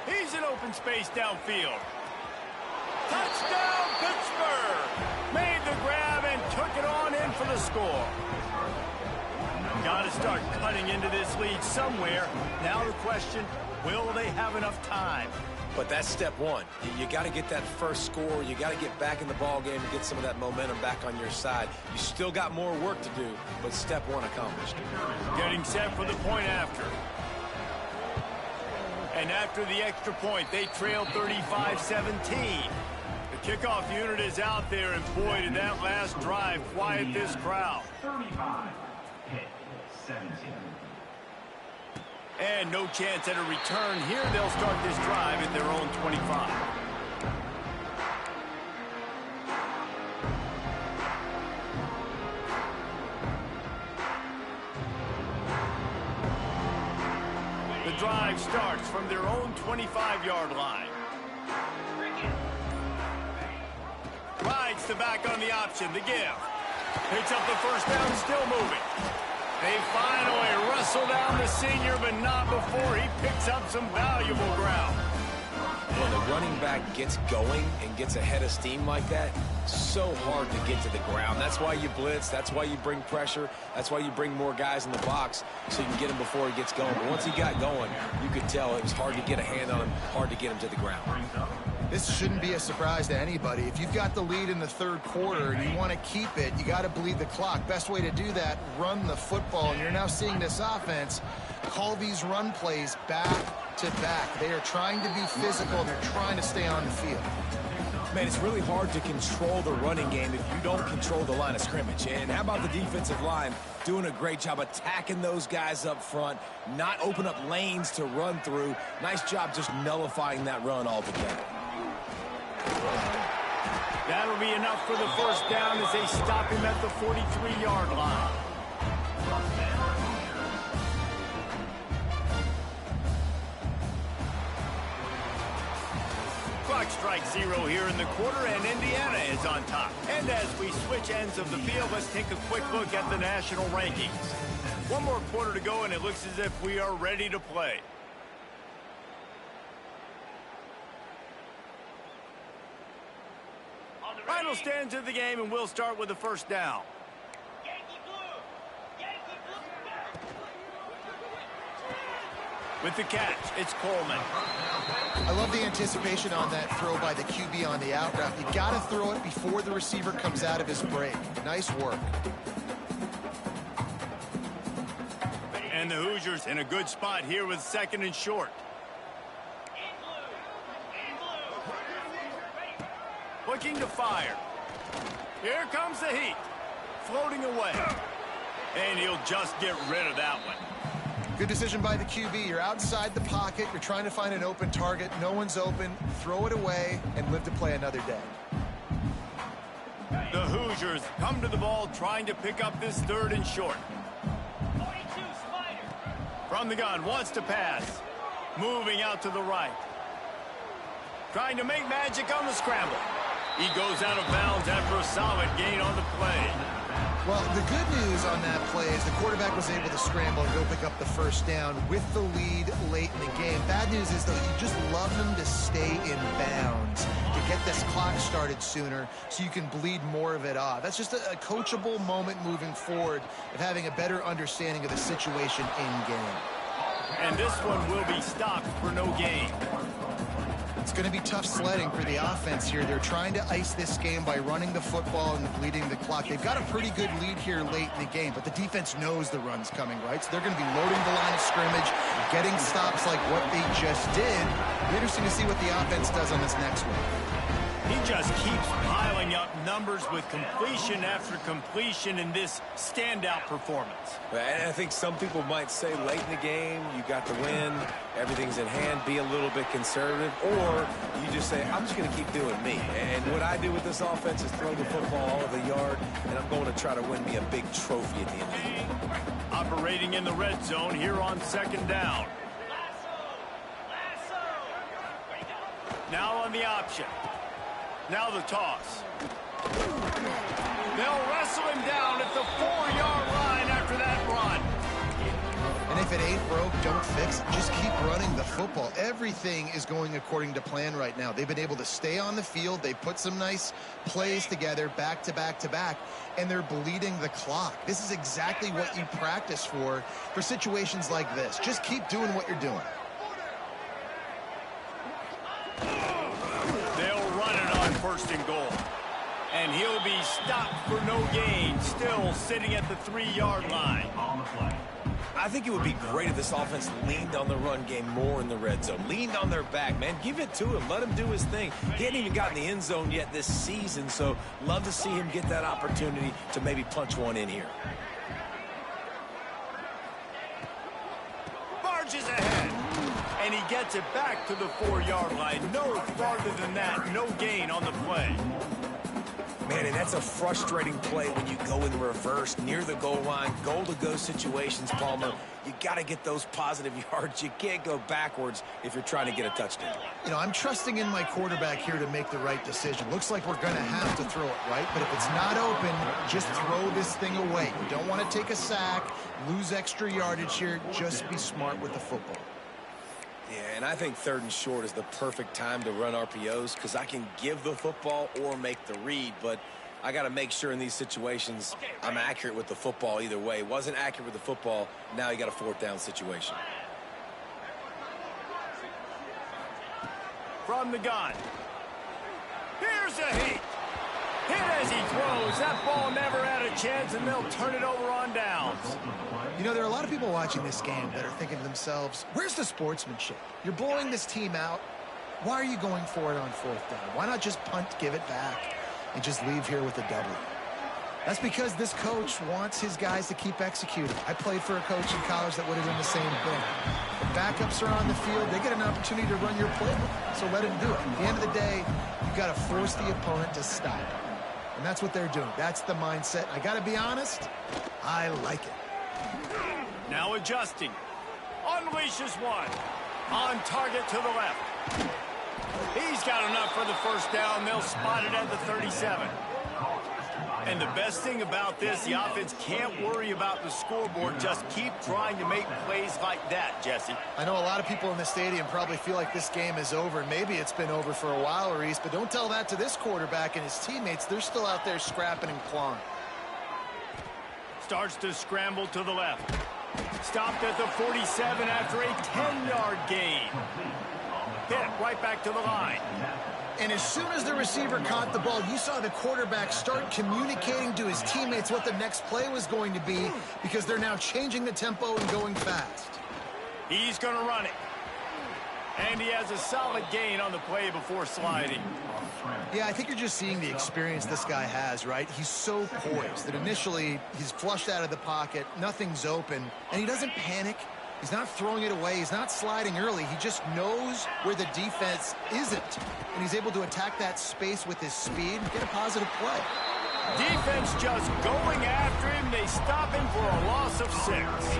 He's in open space downfield. Touchdown, Pittsburgh! Made the grab and took it on in for the score. Got to start cutting into this lead somewhere. Now the question, will they have enough time? But that's step one. You got to get that first score. You got to get back in the ball game and get some of that momentum back on your side. You still got more work to do, but step one accomplished. Getting set for the point after. And after the extra point, they trail 35-17. The kickoff unit is out there, and boy, did that last drive quiet this crowd. 35, hit 17. And no chance at a return here. They'll start this drive at their own 25. The drive starts from their own 25-yard line. Rides the back on the option. The give. Picks up the first down, still moving. They finally wrestle down the senior, but not before he picks up some valuable ground. When the running back gets going and gets ahead of steam like that, so hard to get to the ground. That's why you blitz. That's why you bring pressure. That's why you bring more guys in the box so you can get him before he gets going. But once he got going, you could tell it was hard to get a hand on him, hard to get him to the ground. This shouldn't be a surprise to anybody. If you've got the lead in the third quarter and you want to keep it, you got to bleed the clock. Best way to do that, run the football. And you're now seeing this offense call these run plays back to back. They are trying to be physical. They're trying to stay on the field. Man, it's really hard to control the running game if you don't control the line of scrimmage. And how about the defensive line doing a great job attacking those guys up front, not open up lanes to run through. Nice job just nullifying that run altogether. That'll be enough for the first down as they stop him at the 43-yard line. Clock strikes 0 here in the quarter, and Indiana is on top. And as we switch ends of the field, let's take a quick look at the national rankings. One more quarter to go, and it looks as if we are ready to play. Final stands of the game, and we'll start with the first down. With the catch, it's Coleman. I love the anticipation on that throw by the QB on the out route. You got to throw it before the receiver comes out of his break. Nice work. And the Hoosiers in a good spot here with 2nd and short. Looking to fire. Here comes the heat. Floating away. And he'll just get rid of that one. Good decision by the QB. You're outside the pocket. You're trying to find an open target. No one's open. Throw it away and live to play another day. The Hoosiers come to the ball trying to pick up this 3rd and short. From the gun, wants to pass. Moving out to the right. Trying to make magic on the scramble. He goes out of bounds after a solid gain on the play. Well, the good news on that play is the quarterback was able to scramble and go pick up the 1st down with the lead late in the game. Bad news is, though, you just love them to stay in bounds to get this clock started sooner so you can bleed more of it off. That's just a coachable moment moving forward of having a better understanding of the situation in game. And this one will be stopped for no gain. It's going to be tough sledding for the offense here. They're trying to ice this game by running the football and bleeding the clock. They've got a pretty good lead here late in the game, but the defense knows the run's coming, right? So they're going to be loading the line of scrimmage, getting stops like what they just did. Be interesting to see what the offense does on this next one. He just keeps piling up numbers with completion after completion in this standout performance. And I think some people might say late in the game, you got the win, everything's in hand, be a little bit conservative, or you just say, I'm just going to keep doing me. And what I do with this offense is throw the football all over the yard, and I'm going to try to win me a big trophy at the end of the game. Operating in the red zone here on 2nd down. Now on the option. Now the toss. They'll wrestle him down at the 4-yard line after that run. And if it ain't broke, don't fix it. Just keep running the football. Everything is going according to plan right now. They've been able to stay on the field. They put some nice plays together back to back to back, and they're bleeding the clock. This is exactly what you practice for situations like this. Just keep doing what you're doing. They'll run it on 1st and goal. And he'll be stopped for no gain, still sitting at the 3-yard line. I think it would be great if this offense leaned on the run game more in the red zone. Leaned on their back, man. Give it to him. Let him do his thing. He hadn't even gotten the end zone yet this season, so love to see him get that opportunity to maybe punch one in here. Barges ahead. And he gets it back to the 4-yard line. No farther than that. No gain on the play. Man, and that's a frustrating play when you go in reverse near the goal line, goal-to-go situations, Palmer. You got to get those positive yards. You can't go backwards if you're trying to get a touchdown. You know, I'm trusting in my quarterback here to make the right decision. Looks like we're going to have to throw it, right? But if it's not open, just throw this thing away. You don't want to take a sack, lose extra yardage here. Just be smart with the football. Yeah, and I think 3rd and short is the perfect time to run RPOs because I can give the football or make the read, but I got to make sure in these situations I'm accurate with the football either way. Wasn't accurate with the football, now you got a 4th down situation. From the gun. Here's a heat. Hit as he throws. That ball never had a chance, and they'll turn it over on downs. You know, there are a lot of people watching this game that are thinking to themselves, where's the sportsmanship? You're blowing this team out. Why are you going for it on 4th down? Why not just punt, give it back, and just leave here with a W? That's because this coach wants his guys to keep executing. I played for a coach in college that would have done the same thing. The backups are on the field. They get an opportunity to run your playbook, so let him do it. At the end of the day, you've got to force the opponent to stop. And that's what they're doing. That's the mindset. I got to be honest, I like it. Now adjusting. Unleashes one. On target to the left. He's got enough for the 1st down. They'll spot it at the 37. And the best thing about this, the offense can't worry about the scoreboard. Just keep trying to make plays like that, Jesse. I know a lot of people in the stadium probably feel like this game is over. Maybe it's been over for a while, Reese, but don't tell that to this quarterback and his teammates. They're still out there scrapping and clawing. Starts to scramble to the left. Stopped at the 47 after a 10-yard gain. Hit right back to the line. And as soon as the receiver caught the ball, you saw the quarterback start communicating to his teammates what the next play was going to be because they're now changing the tempo and going fast. He's going to run it. And he has a solid gain on the play before sliding. Yeah, I think you're just seeing the experience this guy has, right? He's so poised that initially he's flushed out of the pocket, nothing's open, and he doesn't panic. He's not throwing it away. He's not sliding early. He just knows where the defense isn't, and he's able to attack that space with his speed and get a positive play. Defense just going after him. They stop him for a loss of 6.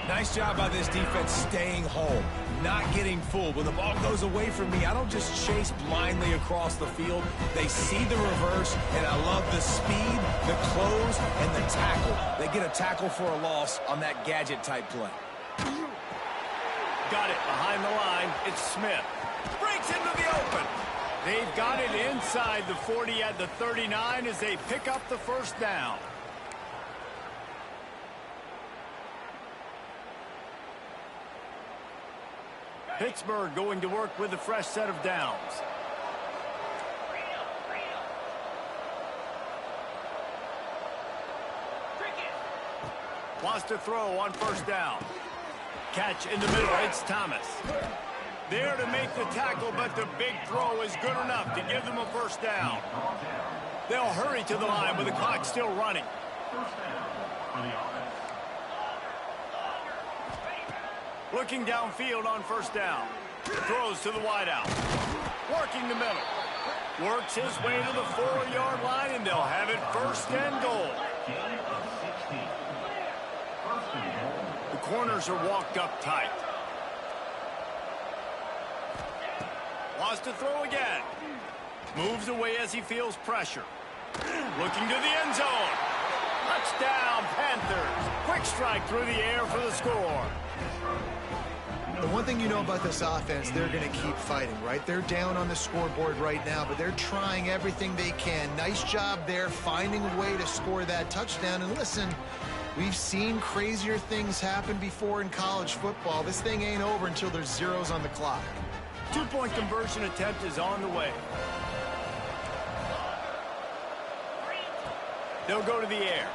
Nice job by this defense staying home, not getting fooled. When the ball goes away from me, I don't just chase blindly across the field. They see the reverse, and I love the speed, the close, and the tackle. They get a tackle for a loss on that gadget-type play. Got it behind the line. It's Smith. Breaks into the open. They've got it inside the 40 at the 39 as they pick up the first down. Pittsburgh going to work with a fresh set of downs. Wants to throw on first down. Catch in the middle. It's Thomas. There to make the tackle, but the big throw is good enough to give them a first down. They'll hurry to the line with the clock still running. Looking downfield on first down. Throws to the wideout. Working the middle. Works his way to the 4-yard line, and they'll have it first and goal. The corners are walked up tight. Wants to throw again. Moves away as he feels pressure. Looking to the end zone. Touchdown, Panthers. Quick strike through the air for the score. The one thing you know about this offense, they're going to keep fighting, right? They're down on the scoreboard right now, but they're trying everything they can. Nice job there, finding a way to score that touchdown. And listen, we've seen crazier things happen before in college football. This thing ain't over until there's zeros on the clock. 2-point conversion attempt is on the way. They'll go to the air.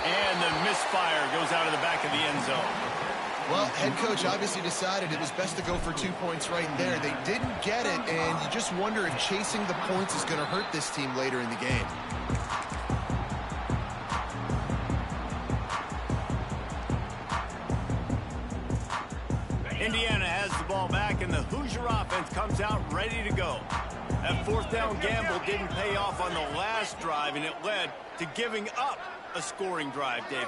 And the misfire goes out of the back of the end zone. Well, head coach obviously decided it was best to go for 2 points right there. They didn't get it, and you just wonder if chasing the points is going to hurt this team later in the game. Indiana has the ball back, and the Hoosier offense comes out ready to go. That fourth down gamble didn't pay off on the last drive, and it led to giving up a scoring drive, David.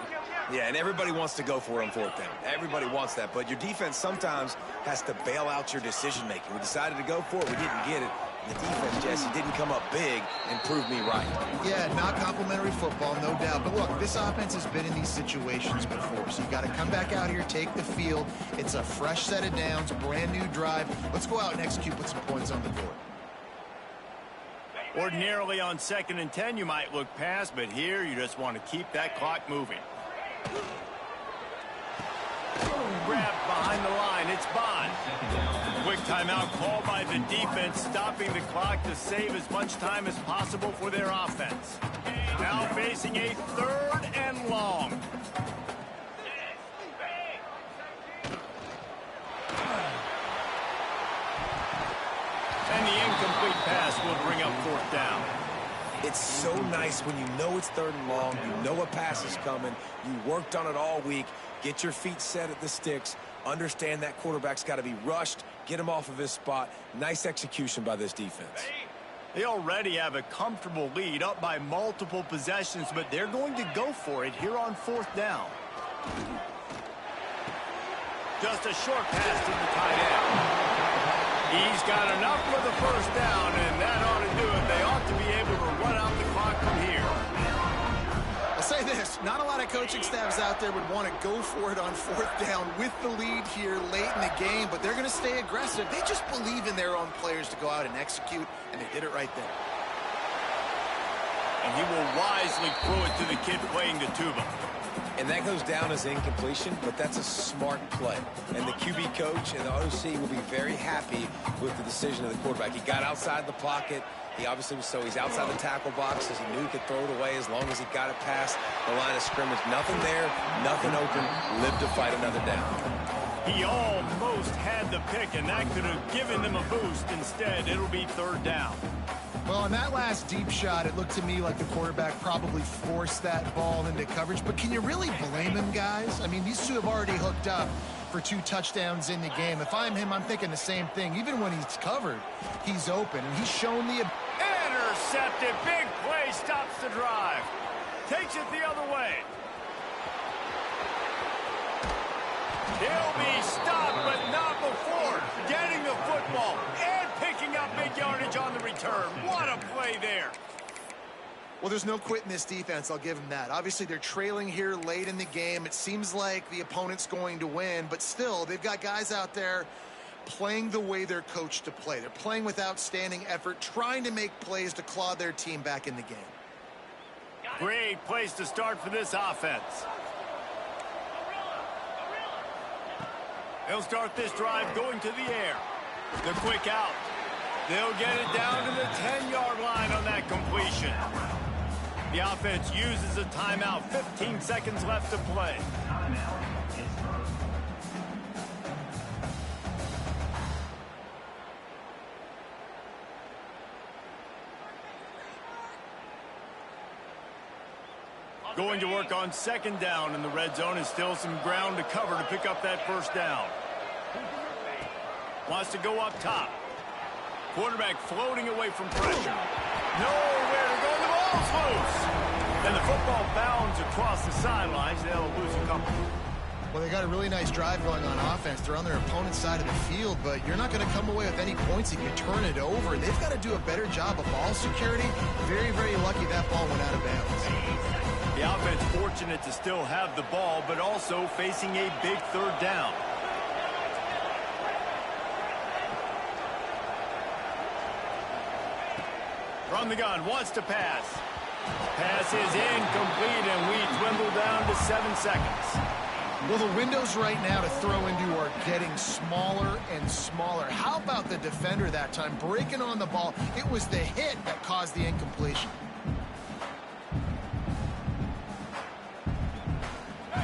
Yeah, and everybody wants to go for it on fourth down. Everybody wants that, but your defense sometimes has to bail out your decision-making. We decided to go for it. We didn't get it. The defense, Jesse, didn't come up big and prove me right. Yeah, not complimentary football, no doubt. But look, this offense has been in these situations before, so you got to come back out here, take the field. It's a fresh set of downs, brand new drive. Let's go out and execute, put some points on the board. Ordinarily on 2nd and 10, you might look past, but here you just want to keep that clock moving. Grabbed behind the line. It's Bond. Quick timeout called by the defense, stopping the clock to save as much time as possible for their offense. Now facing a 3rd and long. And the incomplete pass will bring up 4th down. It's so nice when you know it's 3rd and long, you know a pass is coming, you worked on it all week, get your feet set at the sticks, understand that quarterback's got to be rushed, get him off of his spot. Nice execution by this defense. They already have a comfortable lead, up by multiple possessions, but they're going to go for it here on 4th down. Just a short pass to the tight end. He's got enough for the first down, and that ought to do it. They ought to be able to run out the clock from here. I'll say this, not a lot of coaching staffs out there would want to go for it on 4th down with the lead here late in the game, but they're going to stay aggressive. They just believe in their own players to go out and execute, and they did it right there. And he will wisely throw it to the kid playing the tuba. And that goes down as incompletion, but that's a smart play. And the QB coach and the OC will be very happy with the decision of the quarterback. He got outside the pocket. He obviously was he's outside the tackle box as he knew he could throw it away as long as he got it past the line of scrimmage. Nothing there, nothing open, lived to fight another down. He almost had the pick, and that could have given them a boost. Instead, it'll be third down. Well, on that last deep shot, it looked to me like the quarterback probably forced that ball into coverage. But can you really blame him, guys? I mean, these two have already hooked up for 2 touchdowns in the game. If I'm him, I'm thinking the same thing. Even when he's covered, he's open, and he's shown the... Intercepted. Big play stops the drive. Takes it the other way. He'll be stopped, but not before getting the football and picking up big yardage on the return. What a play there. Well, there's no quitting this defense. I'll give them that. Obviously, they're trailing here late in the game. It seems like the opponent's going to win, but still, they've got guys out there playing the way they're coached to play. They're playing with outstanding effort, trying to make plays to claw their team back in the game. Great place to start for this offense. They'll start this drive going to the air. The quick out. They'll get it down to the 10-yard line on that completion. The offense uses a timeout. 15 seconds left to play. Going to work on second down in the red zone, and still some ground to cover to pick up that first down. Wants to go up top. Quarterback floating away from pressure. Nowhere to go. The ball's loose. And the football bounds across the sidelines. They'll lose a couple. Well, they got a really nice drive going on offense. They're on their opponent's side of the field, but you're not going to come away with any points if you turn it over. They've got to do a better job of ball security. Very, very lucky that ball went out of bounds. The offense fortunate to still have the ball, but also facing a big third down. From the gun, wants to pass. Pass is incomplete, and we dwindle down to 7 seconds. Well, the windows right now to throw into are getting smaller and smaller. How about the defender that time breaking on the ball? It was the hit that caused the incompletion.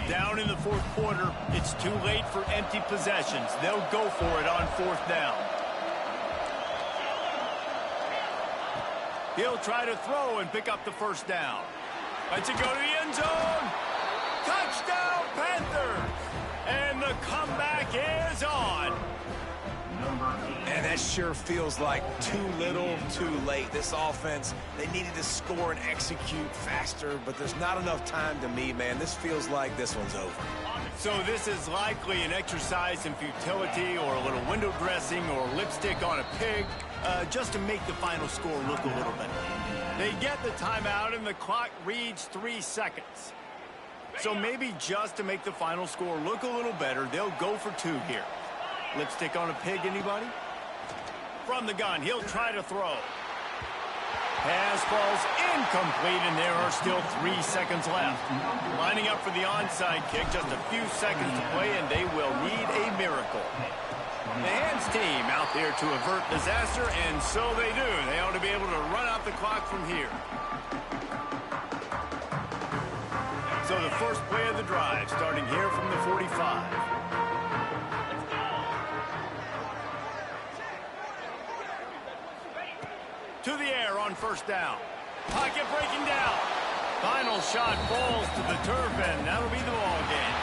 Down in the fourth quarter, it's too late for empty possessions. They'll go for it on fourth down. He'll try to throw and pick up the first down. Lets it go to the end zone. Touchdown, Panthers! And the comeback is on. And that sure feels like too little, too late. This offense, they needed to score and execute faster, but there's not enough time to me, man. This feels like this one's over. So this is likely an exercise in futility or a little window dressing or lipstick on a pig, just to make the final score look a little better. They get the timeout and the clock reads 3 seconds. So maybe just to make the final score look a little better, they'll go for 2 here. Lipstick on a pig, anybody? From the gun, he'll try to throw. Pass falls incomplete, and there are still 3 seconds left. Lining up for the onside kick, just a few seconds to play, and they will need a miracle. The hands team out there to avert disaster, and so they do. They ought to be able to run out the clock from here. So the first play of the drive, starting here from the 45. To the air on first down. Pocket breaking down. Final shot falls to the turf, and that'll be the ball game.